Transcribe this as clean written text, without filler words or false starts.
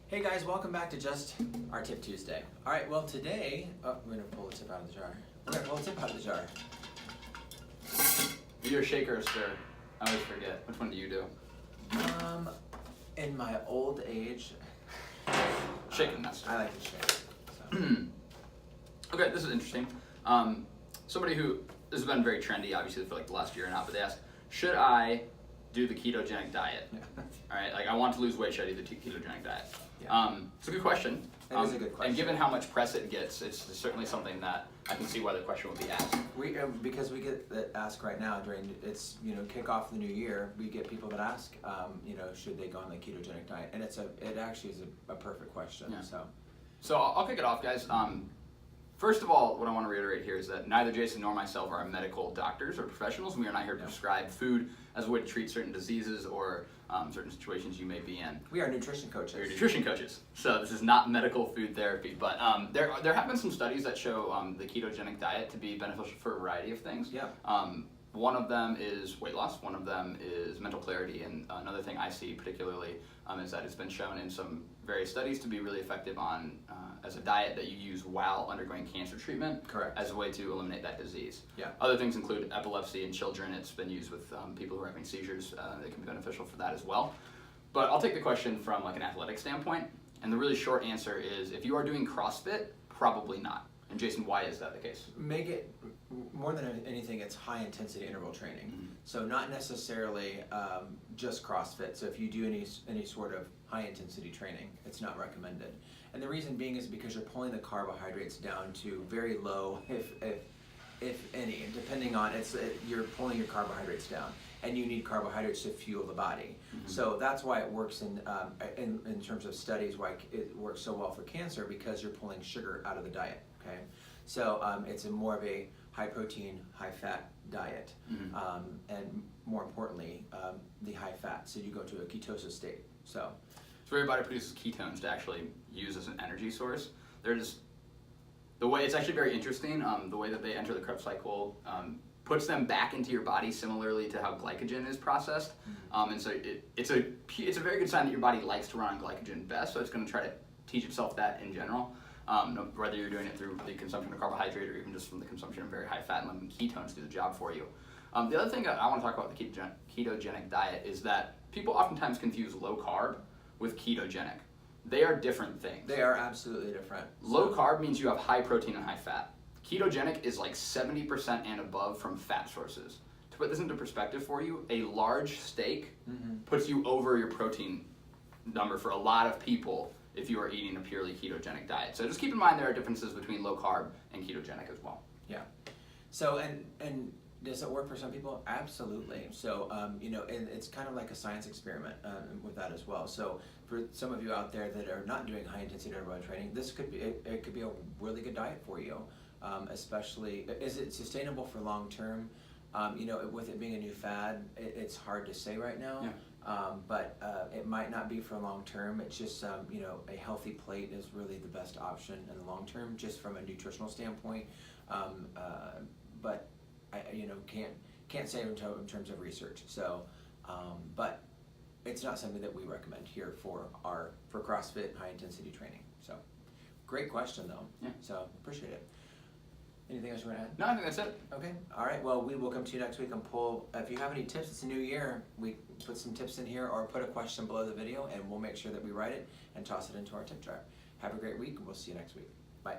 Hey guys, welcome back to Just Our Tip Tuesday. All right, well today, we're gonna pull a tip out of the jar. We're gonna pull a tip out of the jar. Are you a shaker or stir? I always forget. Which one do you do? In my old age, Shaking, not stir. I like to shake. So. Okay, this is interesting. Somebody who, this has been very trendy, obviously, for like the last year and a half, but they asked, should I do the ketogenic diet? All right, like I want to lose weight, should I do the ketogenic diet? Yeah. It's a good question. It is a good question. And given how much press it gets, it's certainly something that I can see why the question would be asked. Because we get that ask right now during kick off the new year, we get people that ask, should they go on the ketogenic diet, and it actually is a perfect question. Yeah. So I'll kick it off, guys. First of all, what I want to reiterate here is that neither Jason nor myself are medical doctors or professionals. We are not here to prescribe food as a way to treat certain diseases or certain situations you may be in. we are nutrition coaches. We're nutrition coaches, so this is not medical food therapy. But there have been some studies that show the ketogenic diet to be beneficial for a variety of things. Yeah. One of them is weight loss. One of them is mental clarity. And another thing I see particularly is that it's been shown in some various studies to be really effective on as a diet that you use while undergoing cancer treatment. Correct. As a way to eliminate that disease. Yeah. Other things include epilepsy in children. It's been used with people who are having seizures. They can be beneficial for that as well. But I'll take the question from like an athletic standpoint. And the really short answer is if you are doing CrossFit, probably not. And Jason, why is that the case? Make it, more than anything, it's high intensity interval training. Mm-hmm. So not necessarily just CrossFit. So if you do any sort of high intensity training, it's not recommended. And the reason being is because you're pulling the carbohydrates down to very low, if any, and depending on you're pulling your carbohydrates down, and you need carbohydrates to fuel the body. Mm-hmm. So that's why it works in terms of studies, why it works so well for cancer, because you're pulling sugar out of the diet. Okay, so it's more of a high protein, high fat diet, mm-hmm. And more importantly, the high fat. So you go to a ketosis state. So your body produces ketones to actually use as an energy source. The way it's actually very interesting. The way that they enter the Krebs cycle puts them back into your body similarly to how glycogen is processed. Mm-hmm. And so it's a very good sign that your body likes to run on glycogen best. So it's going to try to teach itself that in general. Whether you're doing it through the consumption of carbohydrate or even just from the consumption of very high fat and letting ketones do the job for you. The other thing I want to talk about the ketogenic diet is that people oftentimes confuse low carb with ketogenic. They are different things. They are absolutely different. Low carb means you have high protein and high fat. Ketogenic is like 70% and above from fat sources. To put this into perspective for you, a large steak mm-hmm. puts you over your protein number for a lot of people if you are eating a purely ketogenic diet. So just keep in mind there are differences between low carb and ketogenic as well. Yeah. So and does it work for some people? Absolutely. So and it's kind of like a science experiment with that as well. So for some of you out there that are not doing high intensity interval training, this could be it could be a really good diet for you. Especially, is it sustainable for long term? With it being a new fad, it's hard to say right now. Yeah. But it might not be for long term. It's just a healthy plate is really the best option in the long term, just from a nutritional standpoint. But I can't say in terms of research. So, but it's not something that we recommend here for CrossFit high intensity training. So, great question though. Yeah. So appreciate it. Anything else you want to add? No, I think that's it. Okay. All right. Well, we will come to you next week and pull. If you have any tips, it's a new year. We put some tips in here, or put a question below the video, and we'll make sure that we write it and toss it into our tip jar. Have a great week, and we'll see you next week. Bye.